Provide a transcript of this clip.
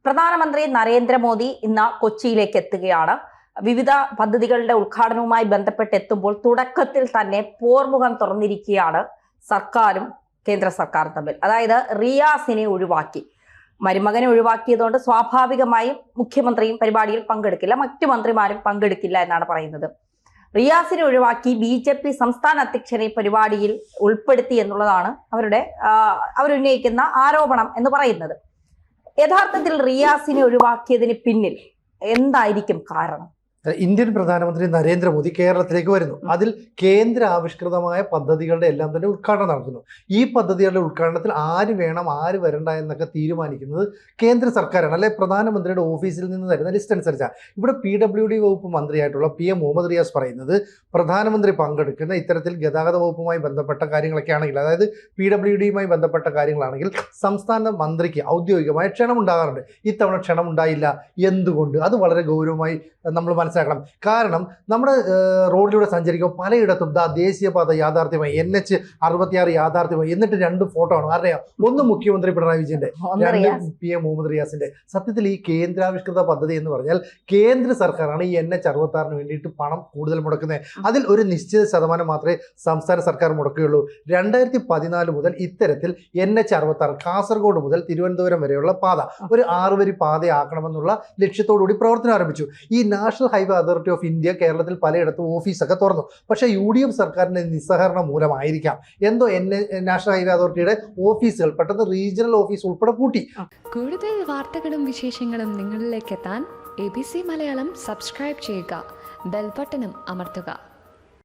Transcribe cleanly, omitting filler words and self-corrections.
പ്രധാനമന്ത്രി നരേന്ദ്രമോദി ഇന്ന് കൊച്ചിയിലേക്ക് എത്തുകയാണ്. വിവിധ പദ്ധതികളുടെ ഉദ്ഘാടനവുമായി ബന്ധപ്പെട്ട് എത്തുമ്പോൾ തുടക്കത്തിൽ തന്നെ പോർമുഖം തുറന്നിരിക്കുകയാണ് സർക്കാരും കേന്ദ്ര സർക്കാരും തമ്മിൽ. അതായത് റിയാസിനെ ഒഴിവാക്കി, മരുമകനെ ഒഴിവാക്കിയതുകൊണ്ട് സ്വാഭാവികമായും മുഖ്യമന്ത്രിയും പരിപാടിയിൽ പങ്കെടുക്കില്ല, മറ്റു മന്ത്രിമാരും പങ്കെടുക്കില്ല എന്നാണ് പറയുന്നത്. റിയാസിനെ ഒഴിവാക്കി BJP സംസ്ഥാന അധ്യക്ഷനെ പരിപാടിയിൽ ഉൾപ്പെടുത്തി എന്നുള്ളതാണ് അവരുന്നയിക്കുന്ന ആരോപണം എന്ന് പറയുന്നത്. യഥാർത്ഥത്തിൽ റിയാസിനെ ഒഴിവാക്കിയതിന് പിന്നിൽ എന്തായിരിക്കും കാരണം? ഇന്ത്യൻ പ്രധാനമന്ത്രി നരേന്ദ്രമോദി കേരളത്തിലേക്ക് വരുന്നു. അതിൽ കേന്ദ്ര ആവിഷ്കൃതമായ പദ്ധതികളുടെ എല്ലാം തന്നെ ഉദ്ഘാടനം നടക്കുന്നു. ഈ പദ്ധതികളുടെ ഉദ്ഘാടനത്തിൽ ആര് വേണം ആര് വരണ്ട എന്നൊക്കെ തീരുമാനിക്കുന്നത് കേന്ദ്ര സർക്കാരാണ്, അല്ലെ പ്രധാനമന്ത്രിയുടെ ഓഫീസിൽ നിന്ന് തരുന്ന ലിസ്റ്റ് അനുസരിച്ചാണ്. ഇവിടെ PWD വകുപ്പ് മന്ത്രിയായിട്ടുള്ള PM മുഹമ്മദ് റിയാസ് പറയുന്നത് പ്രധാനമന്ത്രി പങ്കെടുക്കുന്ന ഇത്തരത്തിൽ ഗതാഗത വകുപ്പുമായി ബന്ധപ്പെട്ട കാര്യങ്ങളൊക്കെ ആണെങ്കിൽ, അതായത് PWDയുമായി ബന്ധപ്പെട്ട കാര്യങ്ങളാണെങ്കിൽ സംസ്ഥാന മന്ത്രിക്ക് ഔദ്യോഗികമായ ക്ഷണം ഉണ്ടാകാറുണ്ട്. ഇത്തവണ ക്ഷണം ഉണ്ടായില്ല. എന്തുകൊണ്ട്? അത് വളരെ ഗൗരവമായി നമ്മൾ മനസ്സിലാക്കണം. കാരണം നമ്മുടെ റോഡിലൂടെ സഞ്ചരിക്കുമ്പോൾ പലയിടത്തും ദേശീയപാത യാഥാർത്ഥ്യമായി, NH 66 യാഥാർത്ഥ്യമായി. എന്നിട്ട് രണ്ട് ഫോട്ടോ ആണ്. ആരുടെയാ? ഒന്ന് മുഖ്യമന്ത്രി പിണറായി വിജയന്റെ, രണ്ട് PM മുഹമ്മദ് റിയാസിന്റെ. സത്യത്തിൽ ഈ കേന്ദ്രാവിഷ്കൃത പദ്ധതി എന്ന് പറഞ്ഞാൽ കേന്ദ്ര സർക്കാരാണ് ഈ NH 66 വേണ്ടിയിട്ട് പണം കൂടുതൽ മുടക്കുന്നത്. അതിൽ ഒരു നിശ്ചിത ശതമാനം മാത്രമേ സംസ്ഥാന സർക്കാർ മുടക്കുകയുള്ളൂ. 2014 മുതൽ ഇത്തരത്തിൽ NH 66 കാസർഗോഡ് മുതൽ തിരുവനന്തപുരം വരെയുള്ള പാത ഒരു 6 വരി പാതയാക്കണമെന്നുള്ള ലക്ഷ്യത്തോടുകൂടി പ്രവർത്തനം ആരംഭിച്ചു. ഈ national highway authority of India കേരളത്തിൽ പലയിടത്തും ഓഫീസൊക്കെ തുറന്നു. പക്ഷേ UDF സർക്കാരിന്റെ നിസ്സഹകരണം മൂലമായിരിക്കാം എന്തോ നാഷണൽ ഹൈവേ അതോറിറ്റിയുടെ ഓഫീസുകൾ പെട്ടെന്ന് റീജിയണൽ ഓഫീസ് ഉൾപ്പെടെ പൂട്ടി. കൂടുതൽ വാർത്തകളും വിശേഷങ്ങളും നിങ്ങളിലേക്ക് എത്താൻ ABC മലയാളം സബ്സ്ക്രൈബ് ചെയ്യുക, ബെൽ ബട്ടണും അമർത്തുക.